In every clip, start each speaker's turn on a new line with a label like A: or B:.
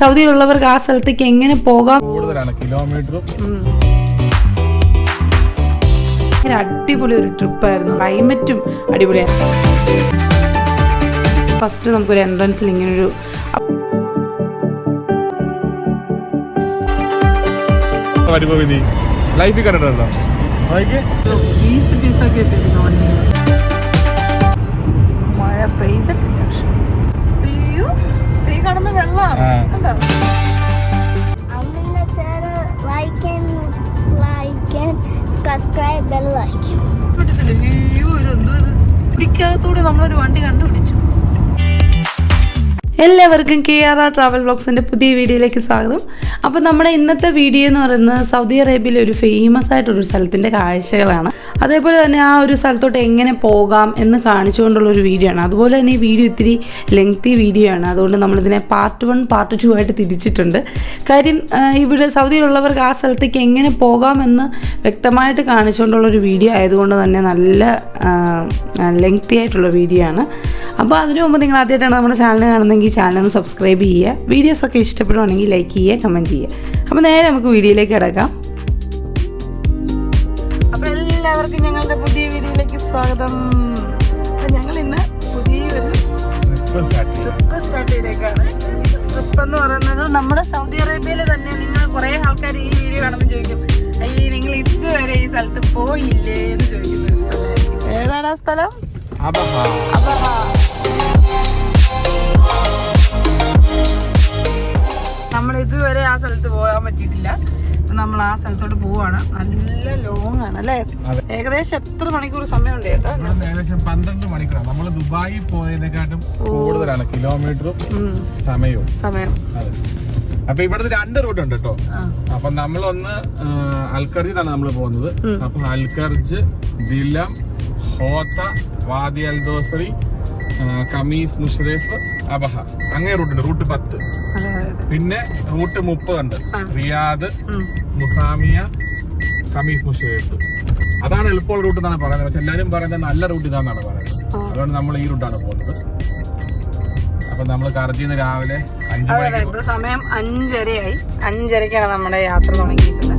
A: സൗദിയിലുള്ളവർക്ക് ആ സ്ഥലത്തേക്ക് എങ്ങനെ പോകാം. അടിപൊളി ഒരു ട്രിപ്പായിരുന്നു. ക്ലൈമറ്റും അടിപൊളിയാണ്. ഫസ്റ്റ് നമുക്കൊരു എൻട്രൻസിൽ ഇങ്ങനൊരു
B: ലൈഫിൽ കണ്ടിട്ടുണ്ടോ?
A: മഴ പെയ്തിട്ടില്ല. അയ്യോ, തീ കടന്ന വെള്ളമാണ്. എന്താ അയ്യോ, ഇതെന്തോ ഇത് പിടിക്കാത്തൂടെ നമ്മളൊരു വണ്ടി കണ്ടുപിടിച്ചു. എല്ലാവർക്കും KRR ട്രാവൽ വ്ളോഗ്സിൻ്റെ പുതിയ വീഡിയോയിലേക്ക് സ്വാഗതം. അപ്പോൾ നമ്മുടെ ഇന്നത്തെ വീഡിയോ എന്ന് പറയുന്നത് സൗദി അറേബ്യയിലെ ഒരു ഫേമസ് ആയിട്ടൊരു സ്ഥലത്തിൻ്റെ കാഴ്ചകളാണ്. അതേപോലെ തന്നെ ആ ഒരു സ്ഥലത്തോട്ട് എങ്ങനെ പോകാം എന്ന് കാണിച്ചുകൊണ്ടുള്ളൊരു വീഡിയോ ആണ്. അതുപോലെ തന്നെ ഈ വീഡിയോ ഇത്തിരി ലെങ്തി വീഡിയോ ആണ്. അതുകൊണ്ട് നമ്മളിതിനെ പാർട്ട് 1 പാർട്ട് 2 ആയിട്ട് തിരിച്ചിട്ടുണ്ട്. കാര്യം ഇവിടെ സൗദിയിലുള്ളവർക്ക് ആ സ്ഥലത്തേക്ക് എങ്ങനെ പോകാമെന്ന് വ്യക്തമായിട്ട് കാണിച്ചുകൊണ്ടുള്ളൊരു വീഡിയോ ആയതുകൊണ്ട് തന്നെ നല്ല ലെങ്തി ആയിട്ടുള്ള വീഡിയോ ആണ്. അപ്പോൾ അതിനു മുമ്പ് നിങ്ങൾ ആദ്യമായിട്ടാണ് നമ്മുടെ ചാനൽ കാണുന്നതെങ്കിൽ ചാനൽ ഒന്ന് സബ്സ്ക്രൈബ് ചെയ്യുക. വീഡിയോസൊക്കെ ഇഷ്ടപ്പെടുവാണെങ്കിൽ ലൈക്ക് ചെയ്യുക, കമൻറ്റ് ചെയ്യുക. അപ്പോൾ നേരെ നമുക്ക് വീഡിയോയിലേക്ക് കിടക്കാം. അപ്പോൾ എല്ലാവർക്കും ഞങ്ങളുടെ പുതിയ വീഡിയോയിലേക്ക് സ്വാഗതം. അപ്പോൾ ഞങ്ങൾ ഇന്ന് പുതിയൊരു ട്രിപ്പ് സ്റ്റാർട്ട് ചെയ്തേക്കാണ്. ട്രിപ്പ് എന്ന് പറയുന്നത് നമ്മുടെ സൗദി അറേബ്യയിൽ തന്നെ. നിങ്ങൾ കുറേ ആൾക്കാർ ഈ വീഡിയോ കാണുമ്പോൾ ചോദിക്കും, അയ്യേ നിങ്ങൾ ഇതുവരെ ഈ സ്ഥലത്ത് പോയില്ലേ എന്ന് ചോദിക്കുന്ന ഒരു സ്ഥലമായിരിക്കും. ഏതാണ് ആ സ്ഥലം? നമ്മൾ ഇതുവരെ ആ സ്ഥലത്ത് പോകാൻ പറ്റിയിട്ടില്ല. നമ്മൾ ആ സ്ഥലത്തോട്ട് പോവാണ്. നല്ല ലോങ് ആണ് അല്ലേ? ഏകദേശം എത്ര മണിക്കൂർ സമയമുണ്ട് ചേട്ടാ?
B: ഏകദേശം 12 മണിക്കൂറാണ്. നമ്മൾ ദുബായിൽ പോയതിനെക്കാട്ടും കൂടുതലാണ് കിലോമീറ്ററും സമയവും. അപ്പൊ ഇവിടുത്തെ 2 റൂട്ട് ഉണ്ട് കേട്ടോ. അപ്പൊ നമ്മളൊന്ന് അൽഖർജിന്നാണ് നമ്മൾ പോകുന്നത്. അപ്പൊ അൽഖർജ്, ദിലം, ഹോത്ത, വാദി അൽ ദോസറി, കമീസ്, മുഷറഫ്, അബഹ, അങ്ങനെ റൂട്ടുണ്ട്. റൂട്ട് 10. പിന്നെ റൂട്ട് 30 ഉണ്ട്. റിയാദ്, മുസാമിയ, കമീസ്, മുഷറഫ്. അതാണ് എളുപ്പമുള്ള റൂട്ട് എന്നാണ് പറയുന്നത്. പക്ഷെ എല്ലാരും പറയുന്നത് നല്ല റൂട്ട് ഇതാന്നാണ് പറയുന്നത്. അതുകൊണ്ട് നമ്മൾ ഈ റൂട്ടാണ് പോകുന്നത്. അപ്പൊ നമ്മൾ കറജിന്ന് രാവിലെ 5 മണിക്ക്.
A: സമയം 5:30 ആയി. 5:30ക്കാണ് നമ്മുടെ യാത്ര തുടങ്ങിയിട്ടുള്ളത്.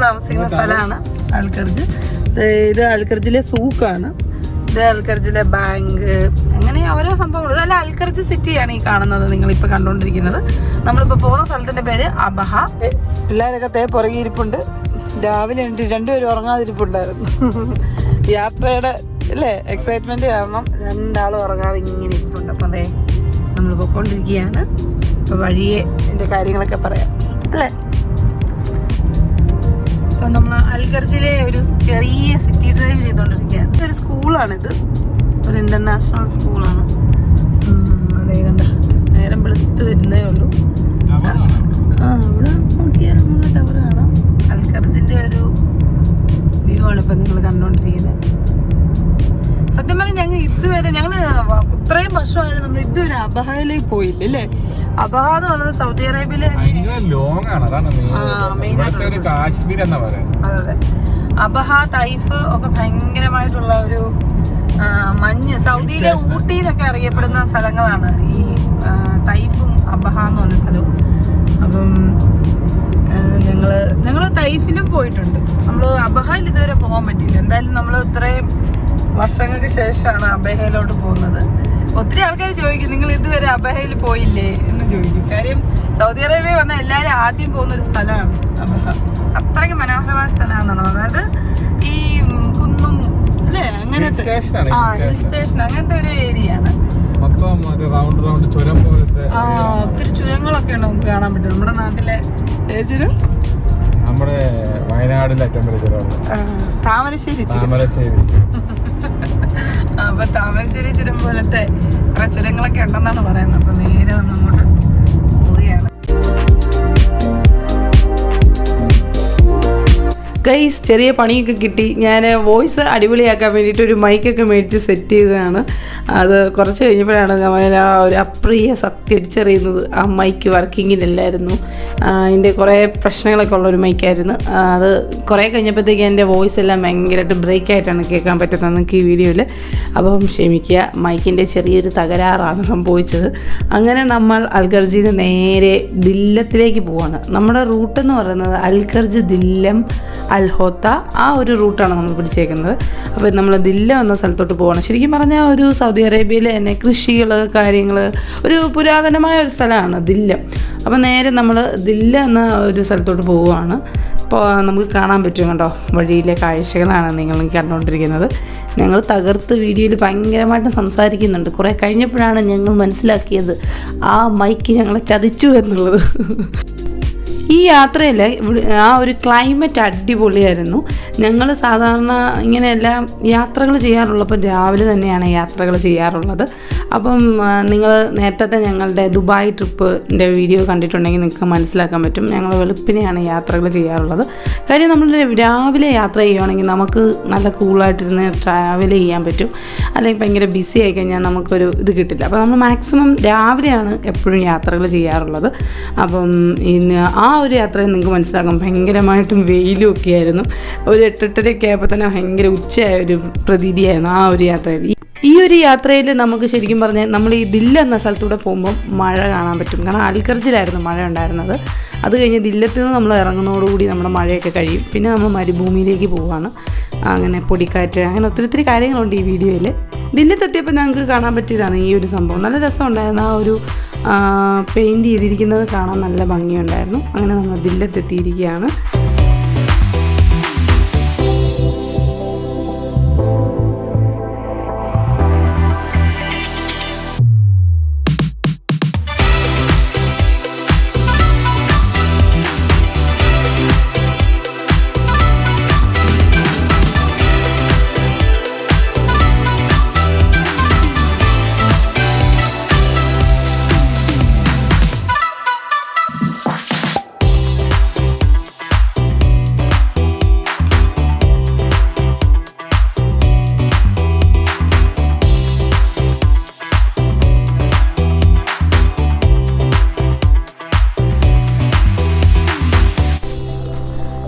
A: താമസിക്കുന്ന സ്ഥലമാണ് അൽഖർജ്. ഇത് അൽഖർജിലെ സൂക്കാണ്. ഇത് അൽഖർജിലെ ബാങ്ക്, അങ്ങനെ ഓരോ സംഭവങ്ങൾ. ഇതെല്ലാം അൽഖർജ് സിറ്റിയാണ് ഈ കാണുന്നത്, നിങ്ങളിപ്പോൾ കണ്ടുകൊണ്ടിരിക്കുന്നത്. നമ്മളിപ്പോൾ പോകുന്ന സ്ഥലത്തിന്റെ പേര് അബഹ. പിള്ളേരൊക്കെ പുറകിരിപ്പുണ്ട്. രാവിലെ 2 പേരും ഉറങ്ങാതിരിപ്പുണ്ടായിരുന്നു. യാത്രയുടെ അല്ലേ എക്സൈറ്റ്മെന്റ് കാരണം 2 ആളും ഉറങ്ങാതെ ഇങ്ങനെ ഇരിപ്പുണ്ട്. അപ്പം അതെ നമ്മൾ പോയിക്കൊണ്ടിരിക്കുകയാണ്. ഇപ്പം വഴിയെ എൻ്റെ കാര്യങ്ങളൊക്കെ പറയാം അല്ലേ. അപ്പം നമ്മൾ അൽഖർജിലെ ഒരു ചെറിയ സിറ്റി ഡ്രൈവ് ചെയ്തുകൊണ്ടിരിക്കുകയാണ്. ഒരു സ്കൂളാണിത്, ഒരു ഇന്റർനാഷണൽ സ്കൂളാണ്. അതേ കണ്ട, നേരം വെളുത്ത് വരുന്നേ ഉള്ളൂ. ഇവിടെ നോക്കിയാൽ നമ്മുടെ ടവർ കാണാം. അൽഖർജിന്റെ ഒരു വ്യൂ ആണ് ഇപ്പം നിങ്ങൾ കണ്ടുകൊണ്ടിരിക്കുന്നത്. സത്യം പറഞ്ഞാൽ ഞങ്ങൾ ഇത്രയും വർഷമായാലും നമ്മൾ ഇതുവരെ അബഹയിലേക്ക് പോയില്ല അല്ലേ. അബഹ എന്ന് പറയുന്നത് സൗദി അറേബ്യയിലെ അതെ. അബഹ, തൈഫ് ഒക്കെ ഭയങ്കരമായിട്ടുള്ള ഒരു മഞ്ഞ്. സൗദിയിലെ ഊട്ടി എന്നൊക്കെ അറിയപ്പെടുന്ന സ്ഥലങ്ങളാണ് ഈ തൈഫും അബഹ എന്ന് പറഞ്ഞ സ്ഥലവും. അപ്പം ഞങ്ങള് തൈഫിലും പോയിട്ടുണ്ട്. നമ്മൾ അബഹയിൽ ഇതുവരെ പോകാൻ പറ്റിയില്ല. എന്തായാലും നമ്മൾ ഇത്രയും വർഷങ്ങൾക്ക് ശേഷമാണ് അബഹയിലോട്ട് പോകുന്നത്. ഒത്തിരി ആൾക്കാർ ചോദിക്കും, നിങ്ങൾ ഇതുവരെ അബഹയിൽ പോയില്ലേ എന്ന് ചോദിക്കും. കാര്യം സൗദി അറേബ്യ വന്ന എല്ലാവരും ആദ്യം പോകുന്നൊരു സ്ഥലമാണ് അബഹ. അത്രയ്ക്ക് മനോഹരമായ സ്ഥലമാണെന്നാണ്. അതായത് ഈ കുന്നും അല്ലേ, അങ്ങനത്തെ ഹിൽ സ്റ്റേഷൻ അങ്ങനത്തെ ഒരു ഏരിയ ആണ്. ഒത്തിരി ചുരങ്ങളൊക്കെ ഉണ്ട് നമുക്ക് കാണാൻ പറ്റും. നമ്മുടെ നാട്ടിലെ ചുരം,
B: നമ്മുടെ വയനാടിലെ ഏറ്റവും വലിയ ചുരം
A: താമരശ്ശേരി ചുരം. അപ്പൊ താമരശ്ശേരി ചുരം പോലത്തെ കുറെ ചുരങ്ങളൊക്കെ ഉണ്ടെന്നാണ് പറയുന്നത്. അപ്പൊ നേരെ നമ്മളങ്ങോട്ട് പോവുകയാണ്. ഗൈസ് ചെറിയ പണിയൊക്കെ കിട്ടി. ഞാൻ വോയിസ് അടിപൊളിയാക്കാൻ വേണ്ടിയിട്ട് ഒരു മൈക്കൊക്കെ മേടിച്ച് സെറ്റ് ചെയ്തതാണ്. അത് കുറച്ച് കഴിഞ്ഞപ്പോഴാണ് നമ്മൾ ആ ഒരു അപ്രിയ സത്യം തിരിച്ചറിയുന്നത്. ആ മൈക്ക് വർക്കിങ്ങിലല്ലായിരുന്നു. അതിൻ്റെ കുറേ പ്രശ്നങ്ങളൊക്കെ ഉള്ളൊരു മൈക്കായിരുന്നു. അത് കുറേ കഴിഞ്ഞപ്പോഴത്തേക്ക് എൻ്റെ വോയിസ് എല്ലാം ഭയങ്കരമായിട്ട് ബ്രേക്കായിട്ടാണ് കേൾക്കാൻ പറ്റുന്നത് നിങ്ങൾക്ക് ഈ വീഡിയോയിൽ. അപ്പം ക്ഷമിക്കുക, മൈക്കിൻ്റെ ചെറിയൊരു തകരാറാണ് സംഭവിച്ചത്. അങ്ങനെ നമ്മൾ അൽഖർജിന്ന് നേരെ ദില്ലത്തിലേക്ക് പോവാണ്. നമ്മുടെ റൂട്ട് എന്ന് പറയുന്നത് അൽഖർജ്, ദില്ലം, അൽഹോത്ത, ആ ഒരു റൂട്ടാണ് നമ്മൾ പിടിച്ചേക്കുന്നത്. അപ്പോൾ നമ്മൾ ദില്ല എന്ന സ്ഥലത്തോട്ട് പോവാണ്. ശരിക്കും പറഞ്ഞാൽ ഒരു സൗദി അറേബ്യയിലെ തന്നെ കൃഷികൾ, കാര്യങ്ങൾ, ഒരു പുരാതനമായ ഒരു സ്ഥലമാണ് ദില്ലം. അപ്പോൾ നേരെ നമ്മൾ ദില്ല എന്ന ഒരു സ്ഥലത്തോട്ട് പോവുകയാണ്. അപ്പോൾ നമുക്ക് കാണാൻ പറ്റും കണ്ടോ, വഴിയിലെ കാഴ്ചകളാണ് നിങ്ങൾ കണ്ടുകൊണ്ടിരിക്കുന്നത്. ഞങ്ങൾ തകർത്ത് വീഡിയോയിൽ ഭയങ്കരമായിട്ട് സംസാരിക്കുന്നുണ്ട്. കുറേ കഴിഞ്ഞപ്പോഴാണ് ഞങ്ങൾ മനസ്സിലാക്കിയത് ആ മൈക്ക് ഞങ്ങളെ ചതിച്ചു എന്നുള്ളത്. ഈ യാത്രയിൽ ആ ഒരു ക്ലൈമറ്റ് അടിപൊളിയായിരുന്നു. ഞങ്ങൾ സാധാരണ ഇങ്ങനെയെല്ലാം യാത്രകൾ ചെയ്യാറുള്ളപ്പോൾ രാവിലെ തന്നെയാണ് യാത്രകൾ ചെയ്യാറുള്ളത്. അപ്പം നിങ്ങൾ നേരത്തെ ഞങ്ങളുടെ ദുബായ് ട്രിപ്പിൻ്റെ വീഡിയോ കണ്ടിട്ടുണ്ടെങ്കിൽ നിങ്ങൾക്ക് മനസ്സിലാക്കാൻ പറ്റും. ഞങ്ങൾ വെളുപ്പിനെയാണ് യാത്രകൾ ചെയ്യാറുള്ളത്. കാര്യം നമ്മൾ രാവിലെ യാത്ര ചെയ്യുകയാണെങ്കിൽ നമുക്ക് നല്ല കൂളായിട്ടിരുന്ന് ട്രാവൽ ചെയ്യാൻ പറ്റും. അല്ലെങ്കിൽ ഭയങ്കര ബിസി ആയി കഴിഞ്ഞാൽ നമുക്കൊരു ഇത് കിട്ടില്ല. അപ്പോൾ നമ്മൾ മാക്സിമം രാവിലെയാണ് എപ്പോഴും യാത്രകൾ ചെയ്യാറുള്ളത്. അപ്പം ഇന്ന് ആ ഒരു യാത്രയിൽ നിങ്ങൾക്ക് മനസ്സിലാക്കാം ഭയങ്കരമായിട്ടും വെയിലും ഒക്കെ ആയിരുന്നു. ഒരു 8-8:30 ആയപ്പോൾ തന്നെ ഭയങ്കര ഉച്ചയായ ഒരു പ്രതീതിയായിരുന്നു ആ ഒരു യാത്രയിൽ. ഈ ഒരു യാത്രയിൽ നമുക്ക് ശരിക്കും പറഞ്ഞാൽ നമ്മൾ ഈ ദില്ല എന്ന സ്ഥലത്തൂടെ പോകുമ്പോൾ മഴ കാണാൻ പറ്റും. കാരണം അൽഖർജിലായിരുന്നു മഴ ഉണ്ടായിരുന്നത്. അത് കഴിഞ്ഞ് ദില്ലത്തിൽ നിന്ന് നമ്മൾ ഇറങ്ങുന്നതോടുകൂടി നമ്മുടെ മഴയൊക്കെ കഴിയും. പിന്നെ നമ്മൾ മരുഭൂമിയിലേക്ക് പോവുകയാണ്. അങ്ങനെ പൊടിക്കാറ്റ്, അങ്ങനെ ഒത്തിരി കാര്യങ്ങളുണ്ട് ഈ വീഡിയോയിൽ. ദില്ലത്തെത്തിയപ്പോൾ ഞങ്ങൾക്ക് കാണാൻ പറ്റിയതാണ് ഈ ഒരു സംഭവം. നല്ല രസമുണ്ടായിരുന്നു. ആ ഒരു പെയിൻറ്റ് ചെയ്തിരിക്കുന്നത് കാണാൻ നല്ല ഭംഗിയുണ്ടായിരുന്നു. അങ്ങനെ നമ്മൾ ദില്ലത്തെത്തിയിരിക്കുകയാണ്.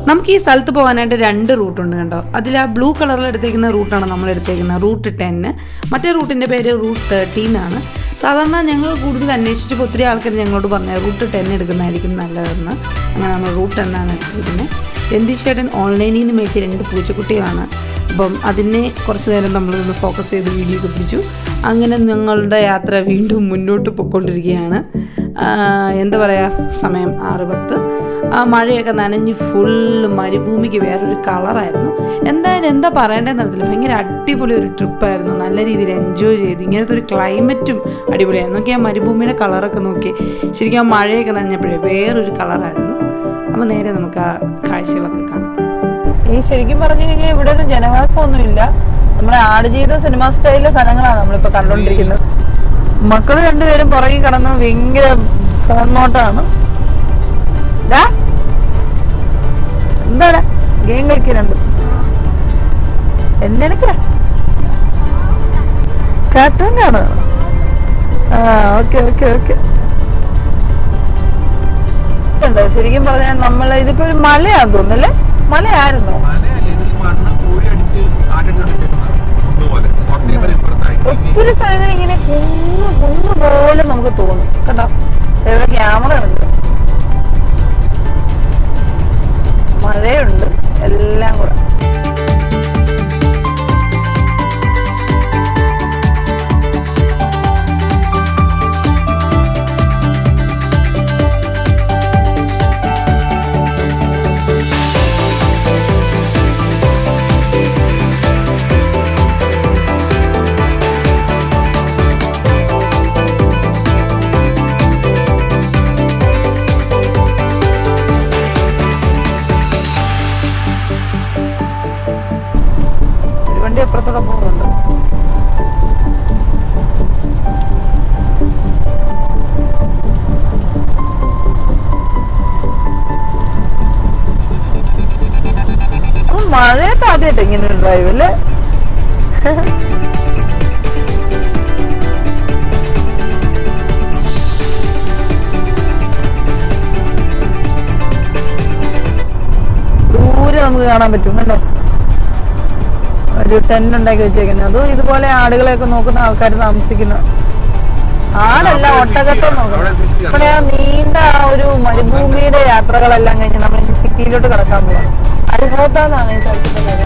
A: നമുക്ക് ഈ സ്ഥലത്ത് പോകാനായിട്ട് 2 റൂട്ടുണ്ട് കണ്ടോ. അതിൽ ആ ബ്ലൂ കളറിൽ എടുത്തേക്കുന്ന റൂട്ടാണ് നമ്മൾ എടുത്തേക്കുന്നത്, റൂട്ട് 10. മറ്റേ റൂട്ടിൻ്റെ പേര് റൂട്ട് 13 ആണ്. സാധാരണ ഞങ്ങൾ കൂടുതൽ അന്വേഷിച്ചപ്പോൾ ഒത്തിരി ആൾക്കാർ ഞങ്ങളോട് പറഞ്ഞു റൂട്ട് 10 എടുക്കുന്നതായിരിക്കും നല്ലതെന്ന്. അങ്ങനെ നമ്മൾ റൂട്ട് 10 ആണ് എടുത്തിരിക്കുന്നത്. രന്തീഷേട്ടൻ ഓൺലൈനിൽ നിന്ന് മേടിച്ച 2 പൂച്ചക്കുട്ടികളാണ്. അപ്പം അതിനെ കുറച്ച് നേരം നമ്മളൊന്ന് ഫോക്കസ് ചെയ്ത് വീഡിയോ ഒക്കെ പിടിച്ചു. അങ്ങനെ ഞങ്ങളുടെ യാത്ര വീണ്ടും മുന്നോട്ട് പോയിക്കൊണ്ടിരിക്കുകയാണ്. എന്താ പറയുക, സമയം 6:10. ആ മഴയൊക്കെ നനഞ്ഞ് ഫുള്ള് മരുഭൂമിക്ക് വേറൊരു കളറായിരുന്നു. എന്തായാലും എന്താ പറയേണ്ടതെന്ന് അറിയത്തില്ല. ഭയങ്കര അടിപൊളി ഒരു ട്രിപ്പായിരുന്നു. നല്ല രീതിയിൽ എൻജോയ് ചെയ്തു. ഇങ്ങനത്തെ ഒരു ക്ലൈമറ്റും അടിപൊളിയായിരുന്നു. നോക്കി ആ മരുഭൂമിയുടെ കളറൊക്കെ നോക്കി. ശരിക്കും ആ മഴയൊക്കെ നനഞ്ഞപ്പോഴേ വേറൊരു കളറായിരുന്നു. അപ്പോൾ നേരെ നമുക്ക് ആ കാഴ്ചകളൊക്കെ കാണാം. ഈ ശരിക്കും പറഞ്ഞു കഴിഞ്ഞാൽ ഇവിടെ ഒന്നും ജനവാസമൊന്നുമില്ല. നമ്മുടെ ആടുജീവിത സിനിമ സ്റ്റൈലിലെ സ്ഥലങ്ങളാണ് നമ്മളിപ്പോൾ കണ്ടുകൊണ്ടിരിക്കുന്നത്. മക്കൾ 2 പേരും പുറകെ കിടന്ന് ഭയങ്കര ഫോൺ നോട്ടാണ്. എന്താടാ ഗെയിം കളിക്കുന്നുണ്ട്? എന്തെടുക്ക കാർട്ടൂൺ കാണോ? ഓക്കെ. ശരിക്കും പറഞ്ഞാൽ നമ്മൾ ഇതിപ്പോ ഒരു മലയാന്ന് തോന്നുന്നല്ലേ? മലയായിരുന്നോ? ഒത്തിരി സ്ഥലങ്ങൾ ഇങ്ങനെ കുന്നു പോലെ നമുക്ക് തോന്നും കേട്ടോ. ഇവിടെ ക്യാമറ ഉണ്ട്, മഴയുണ്ട്, എല്ലാം കൂടെ. അപ്പുറത്തോടെ പോകുന്നുണ്ട്. മഴയത്ത് ആദ്യമായിട്ട് ഇങ്ങനെ ഒരു ഡ്രൈവ് അല്ലേ? ദൂരെ നമുക്ക് കാണാൻ പറ്റും കണ്ടോ, ഒരു ടെന്റ് ഉണ്ടാക്കി വെച്ചേക്കുന്നത്. അതും ഇതുപോലെ ആടുകളെയൊക്കെ നോക്കുന്ന ആൾക്കാർ താമസിക്കുന്ന ആടല്ല, ഒട്ടകത്തെ നോക്കണം. ഇവിടെ നീണ്ട ആ ഒരു മരുഭൂമിയുടെ യാത്രകളെല്ലാം കഴിഞ്ഞ് നമ്മൾ സിറ്റിയിലോട്ട് കടക്കാൻ പോവാം. അൽഹോത്താന്നാണ് ഈ സ്ഥലത്തിന്റെ പേര്.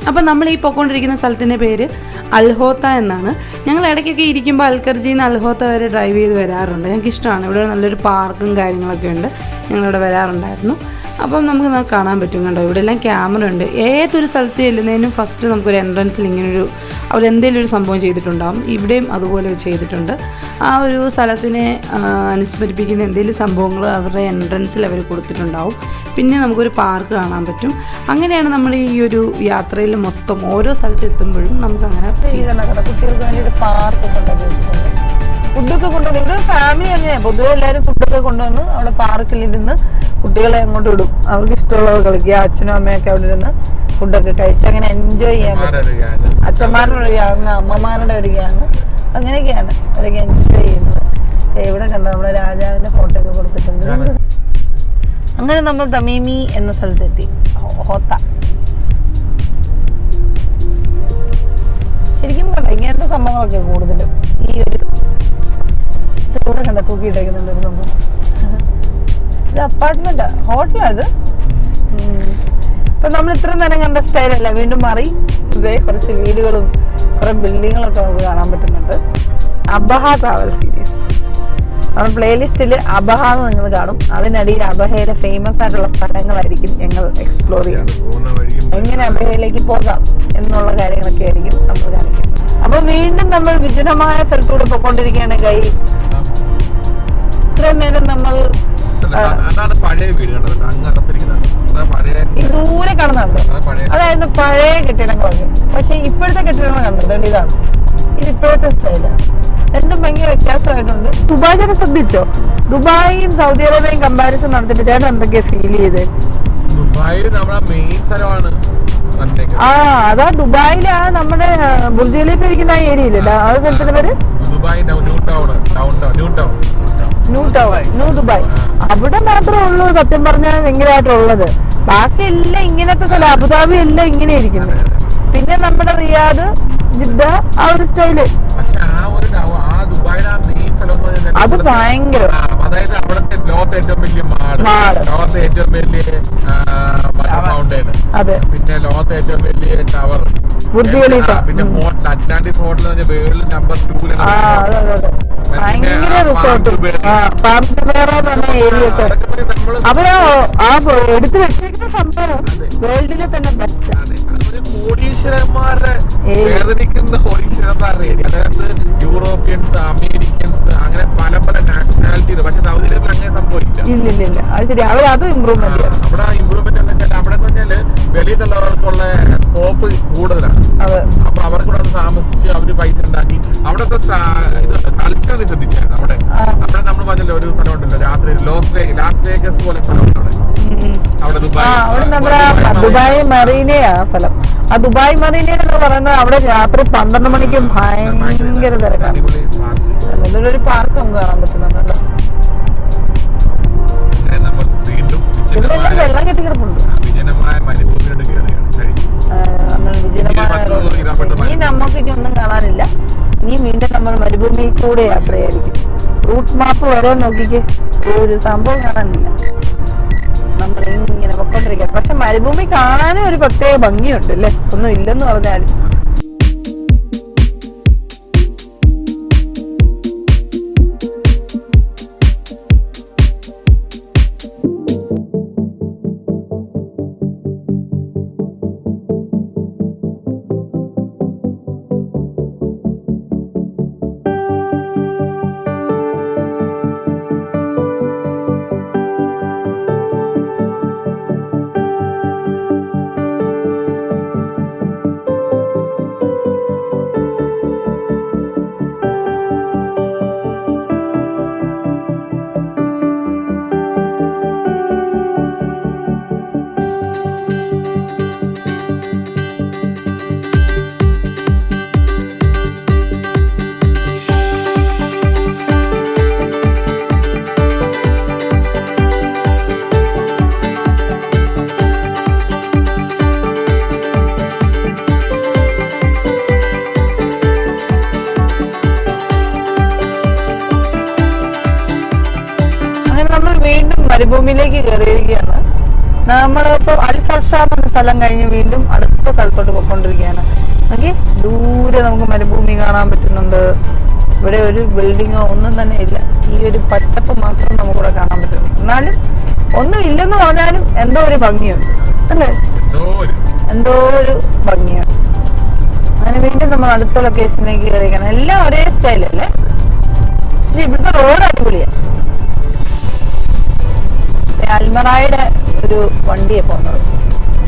A: അപ്പോൾ നമ്മൾ ഈ പൊയ്ക്കൊണ്ടിരിക്കുന്ന സ്ഥലത്തിൻ്റെ പേര് അൽഹോത്ത എന്നാണ്. ഞങ്ങൾ ഇടയ്ക്കൊക്കെ ഇരിക്കുമ്പോൾ അൽക്കർജിയിൽ നിന്ന് അൽഹോത്ത വരെ ഡ്രൈവ് ചെയ്ത് വരാറുണ്ട്. ഞങ്ങൾക്ക് ഇഷ്ടമാണ്. ഇവിടെ നല്ലൊരു പാർക്കും കാര്യങ്ങളൊക്കെ ഉണ്ട്. ഞങ്ങളിവിടെ വരാറുണ്ടായിരുന്നു. അപ്പം നമുക്ക് കാണാൻ പറ്റും കണ്ടോ, ഇവിടെ എല്ലാം ക്യാമറ ഉണ്ട്. ഏതൊരു സ്ഥലത്ത് ചെല്ലുന്നതിനും ഫസ്റ്റ് നമുക്കൊരു എൻട്രൻസിൽ ഇങ്ങനൊരു അവരെന്തെങ്കിലും ഒരു സംഭവം ചെയ്തിട്ടുണ്ടാകും. ഇവിടെയും അതുപോലെ ചെയ്തിട്ടുണ്ട്. ആ ഒരു സ്ഥലത്തിനെ അനുസ്മരിപ്പിക്കുന്ന എന്തെങ്കിലും സംഭവങ്ങൾ അവരുടെ എൻട്രൻസിൽ അവർ കൊടുത്തിട്ടുണ്ടാവും. പിന്നെ നമുക്കൊരു പാർക്ക് കാണാൻ പറ്റും. അങ്ങനെയാണ് നമ്മൾ ഈ ഒരു യാത്രയിൽ മൊത്തം ഓരോ സ്ഥലത്ത് എത്തുമ്പോഴും നമുക്ക് അങ്ങനെ കുട്ടികൾക്ക് വേണ്ടിയിട്ട് പാർക്കൊക്കെ ഉണ്ടാക്കി വെച്ചിട്ടുണ്ട്. ഫുഡൊക്കെ കൊണ്ടുവന്ന് ഇവിടെ ഫാമിലി തന്നെയാണ് പൊതുവെ എല്ലാവരും ഫുഡൊക്കെ കൊണ്ടുവന്ന് അവിടെ പാർക്കിലിരുന്ന് കുട്ടികളെ അങ്ങോട്ട് വിടും. അവർക്ക് ഇഷ്ടമുള്ളത് കളിക്കുക. അച്ഛനും അമ്മയൊക്കെ അവിടെ ഇരുന്ന് ഫുഡൊക്കെ കഴിച്ച് അങ്ങനെ എൻജോയ് ചെയ്യാൻ പറ്റും. അച്ഛന്മാരുടെ ഒരു ഗ്യാങ്, അമ്മമാരുടെ ഒരു ഗ്യാങ്, അങ്ങനെയൊക്കെയാണ് അവരൊക്കെ എൻജോയ് ചെയ്യുന്നത്. ഇവിടെ കണ്ടോ നമ്മുടെ രാജാവിന്റെ ഫോട്ടോ ഒക്കെ കൊടുത്തിട്ടുണ്ട്. അങ്ങനെ നമ്മൾ തമീമി എന്ന സ്ഥലത്തെത്തി. ഹോത്ത ശരിക്കും കണ്ടോ ഇങ്ങനത്തെ സംഭവങ്ങളൊക്കെ കൂടുതലും ഈ ഒരു ഇവിടെ കണ്ട തൂക്കിയിട്ടേക്കുന്നുണ്ട് ഒരു സംഭവം. ഇത് അപ്പാർട്ട്മെന്റാ, ഹോട്ടലാ ഇത്. ഇപ്പൊ നമ്മൾ ഇത്ര നേരം കണ്ട സ്റ്റൈലല്ല, വീണ്ടും മാറി. ഇതേ കുറച്ച് വീടുകളും കുറെ ബിൽഡിങ്ങുകളൊക്കെ നമുക്ക് കാണാൻ പറ്റുന്നുണ്ട്. അബഹ ട്രാവൽ സീരീസ് നമ്മുടെ പ്ലേലിസ്റ്റിൽ അബഹ എന്ന് നിങ്ങൾ കാണും. അതിനടിയിൽ അബഹയിലെ ഫേമസ് ആയിട്ടുള്ള സ്ഥലങ്ങളായിരിക്കും ഞങ്ങൾ എക്സ്പ്ലോർ ചെയ്യുന്നത്. എങ്ങനെ അബഹയിലേക്ക് പോകാം എന്നുള്ള കാര്യങ്ങളൊക്കെ ആയിരിക്കും നമ്മൾ കാണിക്കുന്നത്. അപ്പൊ വീണ്ടും നമ്മൾ വിജനമായ സ്ഥലത്തൂടെ പോയിക്കൊണ്ടിരിക്കുകയാണ് ഗൈസ്. ഇത്രയും നേരം നമ്മൾ ദൂരെ കാണുന്നുണ്ട്, അതായത് പഴയ കെട്ടിടങ്ങളൊക്കെ. പക്ഷെ ഇപ്പോഴത്തെ കെട്ടിടങ്ങൾ കണ്ടത് ഇതാണ്, ഇത് ഇപ്പോഴത്തെ സ്റ്റൈലാണ്. രണ്ടും ഭയങ്കര വ്യത്യാസമായിട്ടുണ്ട്. ദുബായ് ചേട്ടൻ ശ്രദ്ധിച്ചോ, ദുബായും സൗദി അറേബ്യയും കമ്പാരിസൺ നടത്തിയിട്ട് ചേട്ടൻ എന്തൊക്കെയാ ഫീൽ ചെയ്ത്? അതാ ദുബായിലെ ആ നമ്മുടെ ബുർജ് ഖലീഫ ഇരിക്കുന്ന ആ ഏരിയയില്ലേ, ആ സ്ഥലത്തിന്റെ പേര് ന്യൂ ദുബായ്. അവിടെ മാത്രമേ ഉള്ളൂ സത്യം പറഞ്ഞാൽ ഭയങ്കരമായിട്ടുള്ളത്. ബാക്കി എല്ലാം ഇങ്ങനത്തെ സ്ഥലം, അബുദാബി എല്ലാം ഇങ്ങനെ ഇരിക്കുന്നത്. പിന്നെ നമ്മുടെ റിയാദ്, ജിദ്ദ ആ ഒരു സ്റ്റൈല്, അത് ഭയങ്കര.
B: അതായത് അവിടുത്തെ ലോകത്തെ ഏറ്റവും വലിയ ലോകത്തെ ഏറ്റവും വലിയ
A: അതെ,
B: പിന്നെ ലോകത്തെ ഏറ്റവും വലിയ ടവർ
A: ബുർജ് ഖലീഫ, പിന്നെ
B: അറ്റ്ലാന്റിക് ഹോട്ടൽ വേൾഡ് നമ്പർ 2
A: ഭയങ്കര റിസോർട്ട്, പാം ജുമേറ പറഞ്ഞ ഏരിയ ഒക്കെ. അവിടെ ആ എടുത്തു വെച്ചേക്കുന്ന സംഭവം വേൾഡിലെ തന്നെ ബെസ്റ്റ്.
B: കോടീശ്വരന്മാരുടെ വേദനിക്കുന്ന കോടീശ്വരന്മാരുടെ ഏരിയ, അതായത് യൂറോപ്യൻസ്, അമേരിക്കൻസ്, അങ്ങനെ പല പല നാഷണാലിറ്റി. പക്ഷെ സൗദി അറേബ്യയിൽ അങ്ങനെ സംഭവിക്കില്ല.
A: ഇല്ല, അത് ശരി. അത് ഇമ്പ്രൂവ്മെന്റ്,
B: അവിടെ ഇമ്പ്രൂവ്മെന്റ് എന്ന് വെച്ചാൽ അവിടെ വെച്ചാല് വെളിയിലുള്ളവർക്കുള്ള സ്കോപ്പ് കൂടുതലാണ്. അപ്പൊ അവർക്കൂടെ താമസിച്ച് അവര് പൈസ ഉണ്ടാക്കി അവിടത്തെ കൾച്ചർ ശ്രദ്ധിച്ചായിരുന്നു. അവിടെ നമ്മൾ പറഞ്ഞല്ലോ ഒരു സ്ഥലം ഉണ്ടല്ലോ രാത്രി, ലാസ് വേഗസ് പോലെ സ്ഥലമുണ്ട് അവിടെ
A: ദുബായ് മറീനയാ സ്ഥലം. ആ ദുബായ് മറീന എന്ന് പറയുന്നത് അവിടെ രാത്രി 12 മണിക്ക് ഭയങ്കര തിരക്കാണ്. നല്ലൊരു പാർക്ക് നമുക്ക് കാണാൻ പറ്റുന്നുണ്ടല്ലോ. ഇവിടെ വെള്ളം കെട്ടിക്കിടപ്പുണ്ട്. ഇനി നമുക്ക് ഒന്നും കാണാനില്ല. ഇനി വീണ്ടും നമ്മൾ മരുഭൂമിയിൽ കൂടെ യാത്രയായിരിക്കും. റൂട്ട് മാപ്പ് വരെ നോക്കിക്ക്, ഒരു സംഭവം കാണാനില്ല. നമ്മൾ ഇങ്ങനെ പൊക്കോണ്ടിരിക്കാം. പക്ഷെ മരുഭൂമി കാണാനും ഒരു പ്രത്യേക ഭംഗിയുണ്ട് അല്ലേ, ഒന്നും ഇല്ലെന്ന് പറഞ്ഞാലും. മരുഭൂമിയിലേക്ക് കയറിയിരിക്കുകയാണ്. നമ്മളിപ്പോൾ അൽ ഫർഷാ എന്ന സ്ഥലം കഴിഞ്ഞ് വീണ്ടും അടുത്ത സ്ഥലത്തോട്ട് പോയിക്കൊണ്ടിരിക്കുകയാണ്. നോക്കി ദൂരെ നമുക്ക് മരുഭൂമി കാണാൻ പറ്റുന്നുണ്ട്. ഇവിടെ ഒരു ബിൽഡിങ്ങോ ഒന്നും തന്നെ ഇല്ല. ഈ ഒരു പച്ചപ്പ് മാത്രം നമുക്കിവിടെ കാണാൻ പറ്റുന്നു. എന്നാലും ഒന്നും ഇല്ലെന്ന് പറഞ്ഞാലും എന്തോ ഒരു ഭംഗിയുണ്ട് അല്ലേ, എന്തോ ഒരു ഭംഗിയാണ്. അങ്ങനെ വീണ്ടും നമ്മൾ അടുത്ത ലൊക്കേഷനിലേക്ക് കയറിയിരിക്കണം. എല്ലാം ഒരേ സ്റ്റൈലല്ലേ, പക്ഷെ ഇവിടുത്തെ റോഡ് അടിപൊളിയാണ്. അൽമറായുടെ ഒരു വണ്ടിയെ പോകുന്നത്.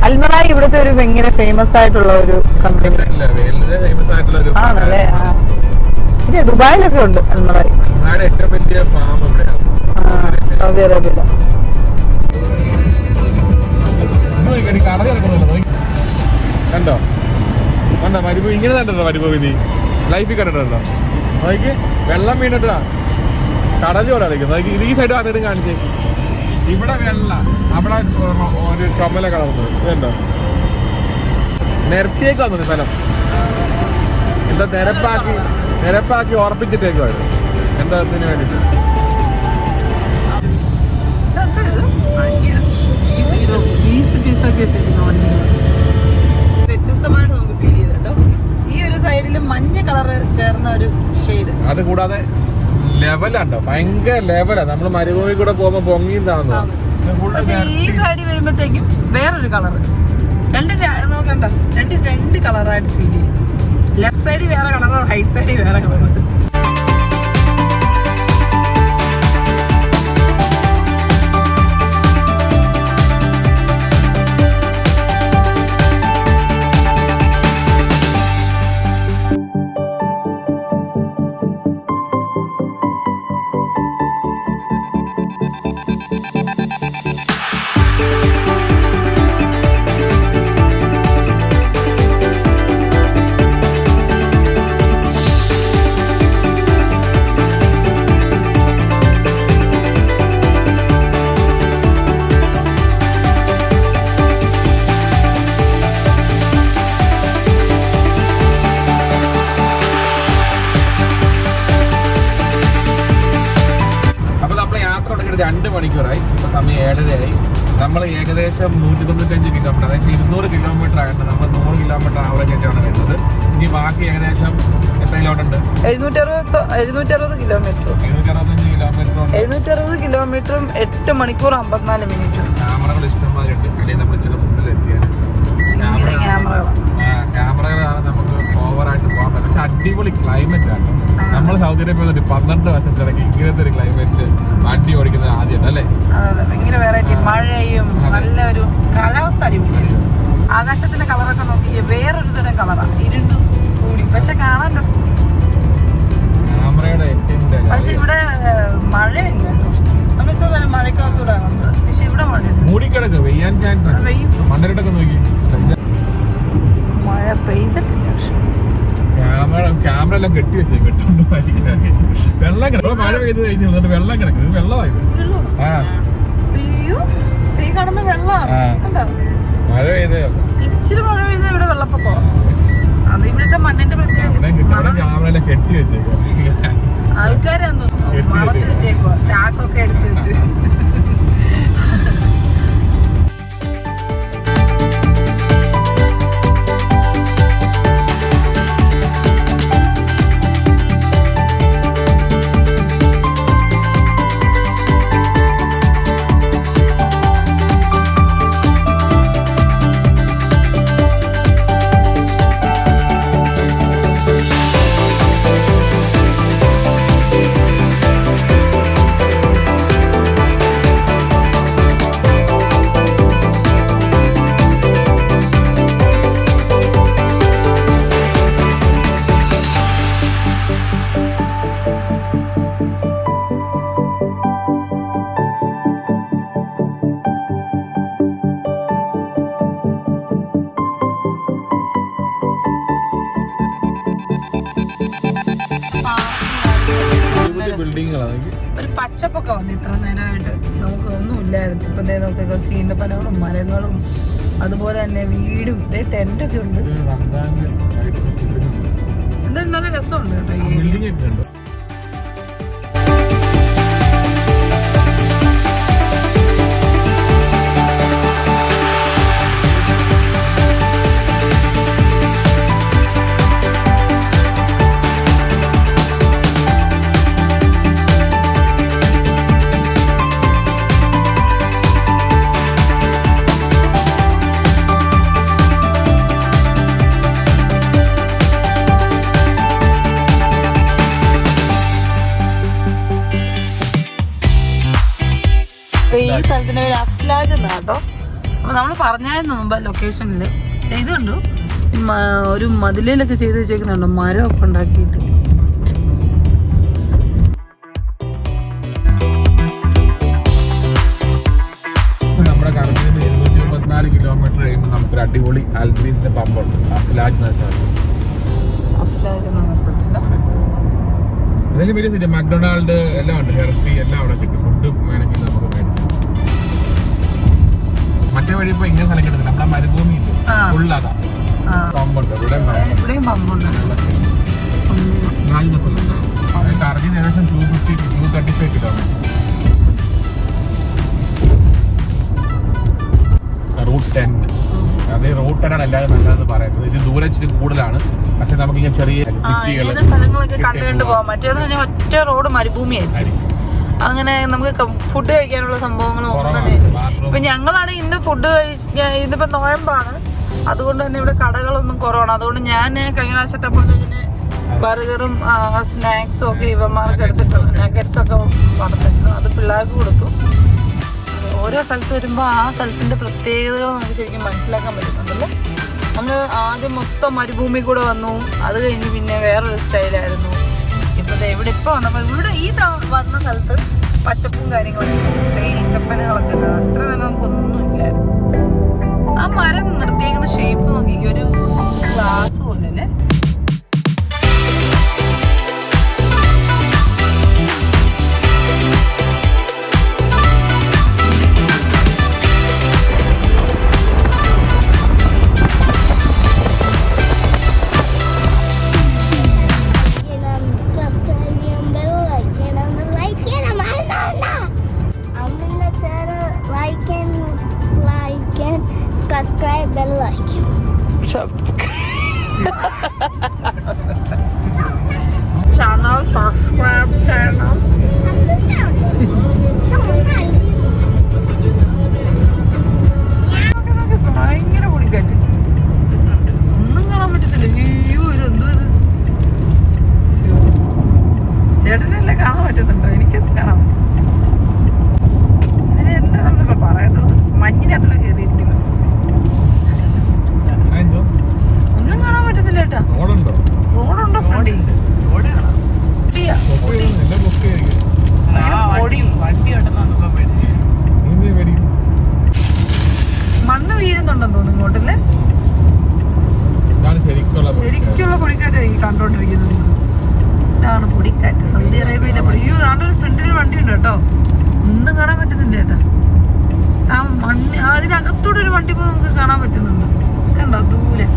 A: അൽമറായി ഇവിടുത്തെ ഒരു ഭയങ്കര ഫേമസ് ആയിട്ടുള്ള ഒരു കമ്പനി ആണല്ലേ. ശരി, ദുബായിലൊക്കെ ഉണ്ട് അൽമറായി. സൗദി അറേബ്യയില.
B: കണ്ടോ കണ്ടോ മരുഭൂമി ഇങ്ങനെ കണ്ടോ, മരുഭൂമി നീ ലൈഫിൽ കണ്ടിട്ടുണ്ടോ? നോക്കി വെള്ളം വീണിട്ടാ കടല് പോലെ കളിക്കുന്നത്. ഇത് ഈ സൈഡ് ആ സൈഡും കാണിച്ചേ. ഇവിടെ വെള്ള, അവിടെ ഒരു ചുമല കളർന്നത് ഇതുണ്ടോ, നിരത്തിയേക്ക് വന്നത് സ്ഥലം. എന്താ നിരപ്പാക്കി ഉറപ്പിച്ചിട്ടേക്കോ എന്താ അതിന് വേണ്ടിട്ട്.
A: വ്യത്യസ്തമായിട്ട് നമുക്ക് ഫീൽ ചെയ്തു കേട്ടോ. ഈ ഒരു സൈഡിൽ മഞ്ഞ കളറ് ചേർന്ന ഒരു ഷെയ്ഡ്.
B: അത് കൂടാതെ ലെവലാണ്ടോ, ഭയങ്കര ലെവലാ. നമ്മള് മരുഭൂമി കൂടെ പോകുമ്പോ പൊങ്ങിയും താന്നോ.
A: പക്ഷെ ഈ സൈഡിൽ വരുമ്പോഴത്തേക്കും വേറൊരു കളറ്. നോക്കണ്ട, രണ്ട് കളറായിട്ട് ഫീൽ ചെയ്യും. ലെഫ്റ്റ് സൈഡിൽ വേറെ കളറ്, റൈറ്റ് സൈഡിൽ വേറെ കളറ്.
B: യാത്ര 2 മണിക്കൂറായി. ഇപ്പൊ സമയം 7:30ആയി. നമ്മൾ ഏകദേശം 195 കിലോമീറ്റർ, അതായത് 200 കിലോമീറ്റർ ആയിട്ട് നമ്മൾ 100 കിലോമീറ്റർ ആവറേജ് ആയിട്ടാണ് വരുന്നത്. ഇനി ബാക്കി ഏകദേശം എത്ര കിലോമീറ്റർ ഉണ്ട്?
A: 760 കിലോമീറ്റർ. 760 കിലോമീറ്ററും 8 മണിക്കൂർ 54 മിനിറ്റും.
B: ക്യാമറകൾ ഇഷ്ടംമാതിരി ഉണ്ട്. അല്ലെങ്കിൽ നമ്മൾ ഇച്ചിരി മുമ്പിൽ എത്തിയാൽ ക്യാമറകളാണ് നമുക്ക് ഓവറായിട്ട് പോകാൻ പറ്റും. പക്ഷെ അടിപൊളി ക്ലൈമറ്റ് ആണ്. നമ്മൾ സൗദി അറേബ്യ 12 വർഷത്തിടയ്ക്ക് ഇങ്ങനത്തെ ഒരു ക്ലൈമറ്റിൽ വണ്ടി ഓടിക്കുന്നത് ആദ്യം അല്ലേ.
A: ഭയങ്കര വെറൈറ്റി, മഴയും നല്ലൊരു കാലാവസ്ഥ അടിപൊളി. ആകാശത്തിന്റെ കളറൊക്കെ നോക്കി വേറൊരു തരം കളറാണ്, ഇരുണ്ടു കൂടി. പക്ഷെ കാണാൻ
B: ക്യാമറയുടെ
A: പക്ഷെ ഇവിടെ മഴയില്ല. നമ്മൾ ഇത്ര തന്നെ മഴക്കാലത്തൂടെ വന്നത്, പക്ഷെ ഇവിടെ മഴ
B: മൂടിക്കിടക്ക് വെയ്യാൻ ചാൻസ്. മണ്ണിലൊക്കെ നോക്കി
A: മഴ പെയ്തിട്ടില്ല.
B: ക്യാമറ എല്ലാം കെട്ടി വെച്ചേക്കും, എടുത്തോണ്ട് വെള്ളം കിടക്കും. മഴ പെയ്ത് കഴിഞ്ഞു വെള്ളം കിടക്കും. ഇത് വെള്ളമായി
A: കാണുന്ന വെള്ളമാണ്.
B: മഴ പെയ്ത്
A: ഇച്ചിരി മഴ പെയ്ത ഇവിടെ വെള്ളപ്പൊക്കോ. അത് ഇവിടുത്തെ മണ്ണിന്റെ പ്രത്യേകത.
B: ക്യാമറ എല്ലാം കെട്ടി വെച്ചേക്കും.
A: ആൾക്കാരാന്ന് തോന്നുന്നു മറച്ചു വെച്ചേക്കുവാ, ചാക്കൊക്കെ എടുത്ത് വെച്ച്. ഒരു പച്ചപ്പൊക്കെ വന്നു ഇത്ര നേരമായിട്ട്. നമുക്ക് ഒന്നും ഇല്ലായിരുന്നു. ഇപ്പൊ നോക്കി കുറച്ച് ഈന്തപ്പനകളും മരങ്ങളും അതുപോലെ തന്നെ വീടും ടെന്റൊക്കെ ഉണ്ട്. എന്തായാലും നല്ല രസമുണ്ട് കേട്ടോ ഈ ഏരിയ. ഈ സ്ഥലത്തിന്റെ പേര് അഫ്ലാജ് എന്നാ കേട്ടോ. അപ്പൊ നമ്മള് പറഞ്ഞായിരുന്നു മുമ്പ് ലൊക്കേഷനില്. ഇത് കണ്ടു ഒരു മതിലയിലൊക്കെ ചെയ്ത് വെച്ചേക്കുന്നുണ്ടോ, മരമൊക്കെ ഉണ്ടാക്കിയിട്ട്.
B: നമ്മുടെ കറക്റ്റ് 234 കിലോമീറ്റർ കഴിയുമ്പോൾ നമുക്കൊരു അടിപൊളി ആൽബ്രീസിന്റെ പമ്പുണ്ട്, അഫ്ലാജ് എന്ന സ്ഥലത്ത്. ഇതിന് വലിയ സിറ്റി, മക്ഡൊണാൾഡ് എല്ലാം ഉണ്ട്, ഹെർഷി എല്ലാം അവിടെ കിട്ടും. ഫുഡും വേണമെങ്കിൽ നമുക്ക് മേടിക്കാം. മറ്റേ വഴി ഇപ്പൊ ഇങ്ങനെ സ്ഥലം കിട്ടുന്നില്ല, നമ്മളെ മരുഭൂമി ഇല്ല, ഫുള്ളതാ പമ്പുണ്ട്.
A: ഇവിടെയും പമ്പുണ്ട്.
B: ടർഗിന് ഏകദേശം 235 കിലോമീറ്റർ. റൂട്ട് 10, അതേ റൂട്ട് 10 ആണ് എല്ലാവരും നല്ലതെന്ന് പറയുന്നത്. ഇത് ദൂരം ഇച്ചിരി കൂടുതലാണ്, പക്ഷെ നമുക്ക് ഇങ്ങനെ ചെറിയ
A: സ്ഥലങ്ങളൊക്കെ കണ്ടുകൊണ്ട് പോകാം. മറ്റേന്ന് പറഞ്ഞാൽ ഒറ്റ റോഡ് മരുഭൂമിയായിരിക്കും. അങ്ങനെ നമുക്ക് ഫുഡ് കഴിക്കാനുള്ള സംഭവങ്ങളും ഒന്നും തന്നെ. ഇപ്പൊ ഞങ്ങളാണ് ഇന്ന് ഫുഡ് ഇന്നിപ്പോ നോയമ്പാണ്, അതുകൊണ്ട് തന്നെ ഇവിടെ കടകളൊന്നും കുറവാണ്. അതുകൊണ്ട് ഞാൻ കഴിഞ്ഞ പ്രാവശ്യത്തെ പോലെ തന്നെ ബർഗറും സ്നാക്സും ഒക്കെ ഇവന്മാർക്ക് എടുത്തിട്ടുണ്ട്. നഗറ്റ്സ് ഒക്കെ പറഞ്ഞിട്ടുണ്ട്, അത് പിള്ളേർക്ക് കൊടുത്തു. ഓരോ സ്ഥലത്ത് വരുമ്പോൾ ആ സ്ഥലത്തിന്റെ പ്രത്യേകതകൾ നമുക്ക് ശരിക്കും മനസ്സിലാക്കാൻ പറ്റുന്നുണ്ടല്ലോ. നമ്മൾ ആദ്യം മൊത്തം മരുഭൂമി കൂടെ വന്നു, അത് കഴിഞ്ഞ് പിന്നെ വേറൊരു സ്റ്റൈലായിരുന്നു. ഇപ്പൊ ഇവിടെ വന്നപ്പോൾ ഇവിടെ ഈ വന്ന സ്ഥലത്ത് പച്ചപ്പും കാര്യങ്ങളൊക്കെ ഈത്തപ്പനകളൊക്കെ ഉണ്ട്. അത്ര തന്നെ നമുക്കൊന്നുമില്ലായിരുന്നു. ആ മരം നിർത്തിയേക്കുന്ന ഷേപ്പ് നോക്കിക്കോ, ഒരു ഗ്ലാസ് പോലെ അല്ലേ. ഭയങ്കര പൊടിക്കാറ്റ്, ഒന്നും കാണാൻ പറ്റത്തില്ല. അയ്യോ ഇതെന്തോ ഇത്, ചേട്ടനല്ലേ കാണാൻ പറ്റുന്നുണ്ടോ? എനിക്കൊന്നും കാണാൻ പറ്റും. എന്താ നമ്മളിപ്പോ പറയുന്നത്, മഞ്ഞിനകത്തോടെ കയറിയിരിക്കുന്ന ഒന്നും കാണാൻ പറ്റുന്നില്ല ചേട്ടാ. റോഡുണ്ടോ ഫ്രണ്ടിൽ? മണ്ണ് വീഴുന്നുണ്ടെന്ന് തോന്നുന്നു ഇങ്ങോട്ടല്ലേ. ശരിക്കുള്ള പൊടിക്കാറ്റ് ഈ കണ്ടോണ്ടിരിക്കുന്നത്. ഇതാണ് പൊടിക്കാറ്റ്, സൗദി അറേബ്യയിലെ പൊടി. അയ്യോ താണ്ടൊരു ഫ്രണ്ടിൽ വണ്ടി ഉണ്ട് കേട്ടോ, ഒന്നും കാണാൻ പറ്റുന്നില്ല ചേട്ടാ. ആ മണ്ണ് അതിനകത്തൂടെ ഒരു വണ്ടി പോയി നമുക്ക് കാണാൻ പറ്റുന്നുണ്ട്, കണ്ടോ ദൂരെ.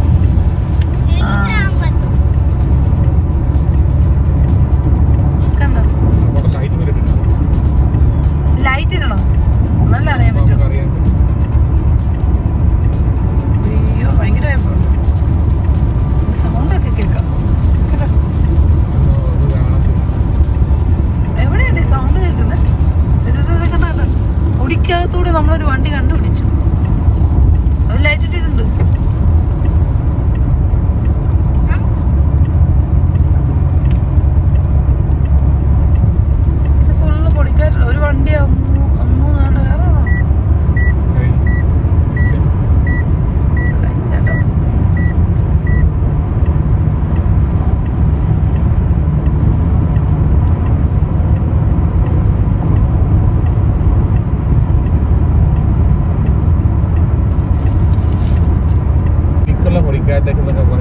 A: ലൈറ്റ് ഇടണോ? നല്ല അറിയാൻ പറ്റും. അയ്യോ ഭയങ്കര സൗണ്ടൊക്കെ കേൾക്കാം. എവിടെയാണ് ഈ സൗണ്ട് കേൾക്കുന്നത്? കണ്ടോ പൊടിക്കകത്തൂടെ നമ്മളൊരു വണ്ടി കണ്ടുപിടിച്ചു. അത് ലൈറ്റ് ഇട്ടിട്ടുണ്ട്. ഒരു വണ്ടി അങ്ങൂ വേണ്ട വേറെ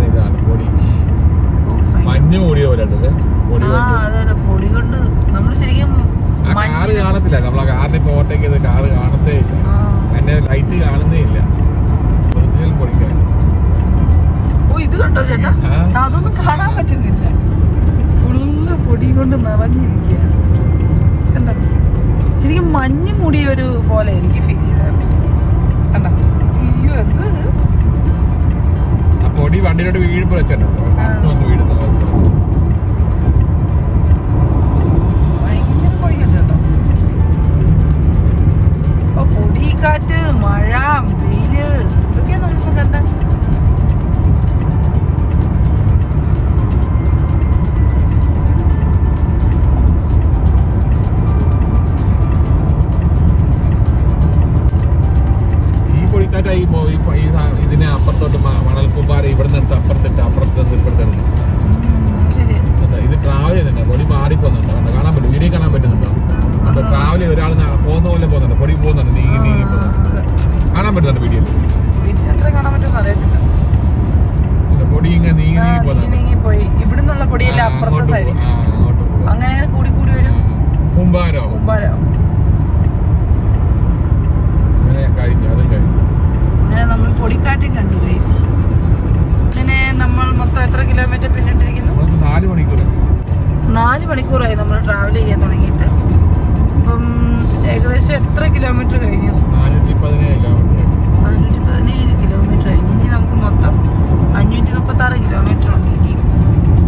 B: ഇതാണ് പൊടി, മഞ്ഞ് മൂടിയ പോലെ
A: പൊടി കൊണ്ട് നമ്മൾ ശരിക്കും
B: കാറ് കാണത്തില്ല. നമ്മളെ കാറിനെ ഇപ്പൊ ഓവർടേക്ക് ചെയ്ത് കാറ് കാണത്തേ ഇല്ല, അതിന്റെ ലൈറ്റ് കാണുന്നേ ഇല്ല. ഒറിജിനൽ പൊടിക്കാൻ.
A: ഓ ഇത് കണ്ടോ ചേട്ടാ, അതൊന്നും കാണാൻ പറ്റുന്നില്ല, ഫുള്ള് പൊടി കൊണ്ട് നിറഞ്ഞിരിക്കുക. കണ്ടോ ശരിക്കും മഞ്ഞ് മൂടിയ ഒരു പോലെ എനിക്ക് ഫീൽ ചെയ്തത്. കണ്ടോ അയ്യോ എന്തോ ഇത്.
B: ആ പൊടി വണ്ടിയിലോട്ട് വീഴുമ്പോൾ വെച്ചിട്ടുണ്ടോ വീഴുന്നത്.
A: കാറ്റ്, മഴ, വെയില്, ഇതൊക്കെയാ നമ്മളിപ്പോ കണ്ട.
B: പറ്റുന്നുണ്ട് വീഡിയോ.
C: എത്ര കാണാൻ പറ്റുമെന്ന് അറിയത്തില്ല.
B: പൊടി ഇങ്ങനെ നീങ്ങി
C: പോയി. ഇവിടുന്നുള്ള പൊടിയല്ല അപ്പുറത്തെ സൈഡിൽ. അങ്ങനെ കൂടി കൂടി വരും.
B: കുമ്പാരം
C: അങ്ങനെ നമ്മൾ പൊടിക്കാറ്റും കണ്ടു ഗൈസ്. അങ്ങനെ നമ്മൾ മൊത്തം എത്ര കിലോമീറ്റർ പിന്നിട്ടിരിക്കുന്നു? 4 മണിക്കൂറായി നമ്മൾ ട്രാവൽ ചെയ്യാൻ തുടങ്ങിയിട്ട്. അപ്പം ഏകദേശം എത്ര കിലോമീറ്റർ കഴിഞ്ഞു? 417 കിലോമീറ്റർ കഴിഞ്ഞു. ഇനി നമുക്ക് മൊത്തം 536 കിലോമീറ്റർ ഉണ്ട്. ഇനി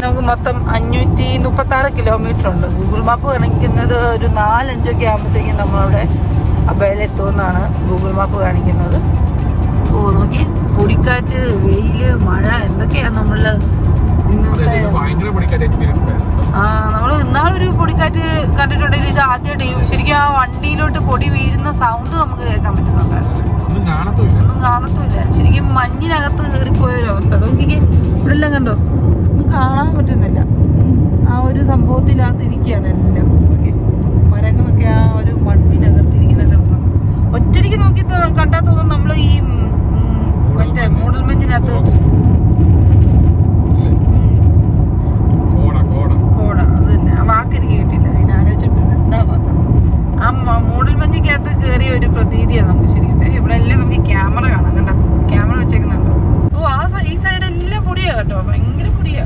C: നമുക്ക് മൊത്തം 536 കിലോമീറ്റർ ഉണ്ട്. ഗൂഗിൾ മാപ്പ് കാണിക്കുന്നത് ഒരു 4-5 ആകുമ്പോഴത്തേക്കും നമ്മളവിടെ അബയിലെത്തുമെന്നാണ് ഗൂഗിൾ മാപ്പ് കാണിക്കുന്നത്. ഓ നോക്കി, പൊടിക്കാറ്റ്, വെയില്, മഴ, എന്തൊക്കെയാണ് നമ്മള് നമ്മൾ ഇന്നാളൊരു പൊടിക്കാറ്റ് കണ്ടിട്ടുണ്ടെങ്കിൽ ഇത് ആദ്യമായിട്ട് ശരിക്കും ആ വണ്ടിയിലോട്ട് പൊടി വീഴുന്ന സൗണ്ട് നമുക്ക് കേൾക്കാൻ പറ്റുന്നുണ്ടായിരുന്നു. ഒന്നും കാണത്തുമില്ല. ശരിക്കും മഞ്ഞിനകത്ത് കയറിപ്പോയൊരു അവസ്ഥ. നോക്കിക്കേ, ഇവിടെ എല്ലാം കണ്ടോ, ഒന്നും കാണാൻ പറ്റുന്നില്ല. ആ ഒരു സംഭവത്തിനകത്തിരിക്കുകയാണ് എല്ലാം. ഓക്കെ, മരങ്ങളൊക്കെ ആ ഒരു മണ്ണിനകത്തിരിക്കുന്നുണ്ട്. ഒറ്റടിക്ക് നോക്കി കണ്ടാൽ തോന്നും നമ്മൾ ഈ മറ്റേ മൂടൽമഞ്ഞിനകത്ത് കോട, അത് തന്നെ. ആ വാക്കെനിക്ക് കിട്ടിയില്ല, അതിനെ ആലോചിച്ചിട്ടില്ല എന്താ വാക്ക്. ആ മൂടൽമഞ്ഞിക്കകത്ത് കയറിയ ഒരു പ്രതീതിയാണ് നമുക്ക് ശരിക്കും. ഇവിടെ എല്ലാം നമുക്ക് ക്യാമറ കാണാം, കണ്ട ക്യാമറ വെച്ചേക്കുന്നുണ്ടോ? ഓ ഈ സൈഡ് എല്ലാം പൊടിയാ കേട്ടോ, ഭയങ്കര പൊടിയാ.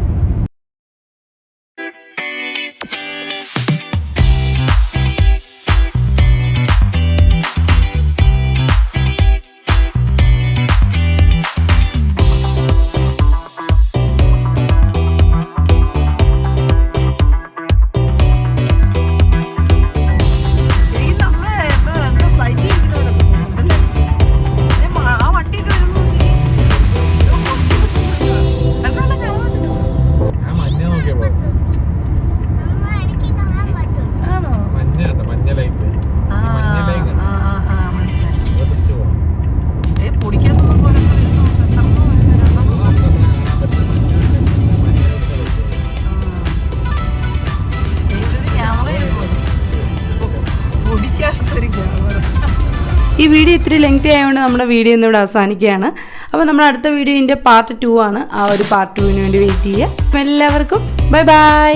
A: ഈ വീഡിയോ ഇത്തിരി ലെങ്തി ആയതുകൊണ്ട് നമ്മുടെ വീഡിയോ ഇന്ന് ഇവിടെ അവസാനിക്കുകയാണ്. അപ്പോൾ നമ്മുടെ അടുത്ത വീഡിയോൻ്റെ പാർട്ട് 2 ആണ്. ആ ഒരു പാർട്ട് 2 വേണ്ടി വെയിറ്റ് ചെയ്യുക. എല്ലാവർക്കും ബൈ ബൈ.